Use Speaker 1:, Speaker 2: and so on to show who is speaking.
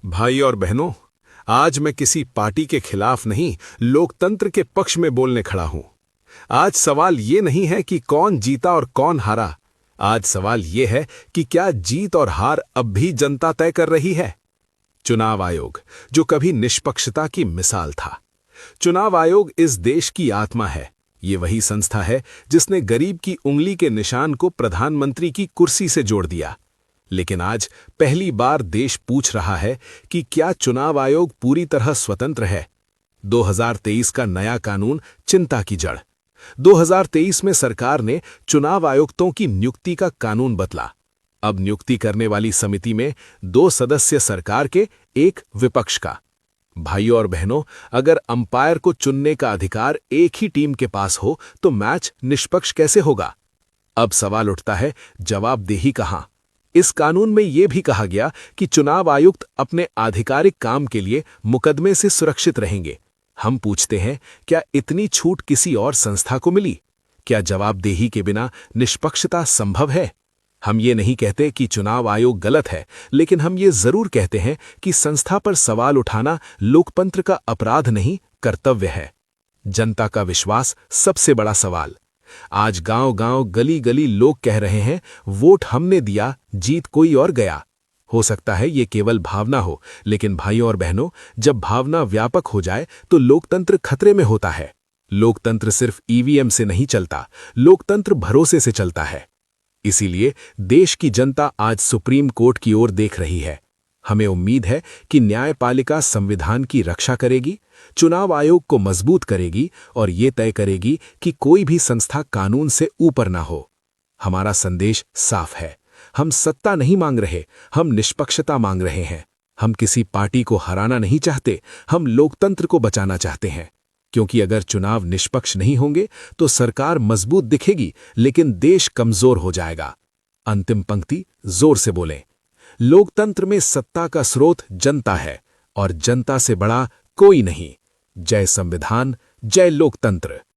Speaker 1: भाई और बहनों, आज मैं किसी पार्टी के खिलाफ नहीं, लोकतंत्र के पक्ष में बोलने खड़ा हूं। आज सवाल ये नहीं है कि कौन जीता और कौन हारा। आज सवाल ये है कि क्या जीत और हार अब भी जनता तय कर रही है। चुनाव आयोग, जो कभी निष्पक्षता की मिसाल था। चुनाव आयोग इस देश की आत्मा है। ये वही संस्था है जिसने गरीब की उंगली के निशान को प्रधानमंत्री की कुर्सी से जोड़ दिया। लेकिन आज पहली बार देश पूछ रहा है कि क्या चुनाव आयोग पूरी तरह स्वतंत्र है। 2023 का नया कानून चिंता की जड़। 2023 में सरकार ने चुनाव आयुक्तों की नियुक्ति का कानून बदला। अब नियुक्ति करने वाली समिति में 2 सदस्य सरकार के, 1 विपक्ष का। भाइयों और बहनों, अगर अंपायर को चुनने का अधिकार एक ही टीम के पास हो तो मैच निष्पक्ष कैसे होगा। अब सवाल उठता है, जवाबदेही कहां। इस कानून में यह भी कहा गया कि चुनाव आयुक्त अपने आधिकारिक काम के लिए मुकदमे से सुरक्षित रहेंगे। हम पूछते हैं, क्या इतनी छूट किसी और संस्था को मिली? क्या जवाबदेही के बिना निष्पक्षता संभव है? हम ये नहीं कहते कि चुनाव आयोग गलत है, लेकिन हम ये जरूर कहते हैं कि संस्था पर सवाल उठाना लोकतंत्र का अपराध नहीं, कर्तव्य है। जनता का विश्वास सबसे बड़ा सवाल। आज गांव-गांव, गली-गली लोग कह रहे हैं, वोट हमने दिया, जीत कोई और गया। हो सकता है ये केवल भावना हो, लेकिन भाइयों और बहनों, जब भावना व्यापक हो जाए तो लोकतंत्र खतरे में होता है। लोकतंत्र सिर्फ ईवीएम से नहीं चलता, लोकतंत्र भरोसे से चलता है। इसीलिए देश की जनता आज सुप्रीम कोर्ट की ओर देख रही है। हमें उम्मीद है कि न्यायपालिका संविधान की रक्षा करेगी, चुनाव आयोग को मजबूत करेगी और ये तय करेगी कि कोई भी संस्था कानून से ऊपर ना हो। हमारा संदेश साफ है, हम सत्ता नहीं मांग रहे, हम निष्पक्षता मांग रहे हैं। हम किसी पार्टी को हराना नहीं चाहते, हम लोकतंत्र को बचाना चाहते हैं। क्योंकि अगर चुनाव निष्पक्ष नहीं होंगे तो सरकार मजबूत दिखेगी, लेकिन देश कमजोर हो जाएगा। अंतिम पंक्ति जोर से बोलें, लोकतंत्र में सत्ता का स्रोत जनता है और जनता से बड़ा कोई नहीं। जय संविधान, जय लोकतंत्र।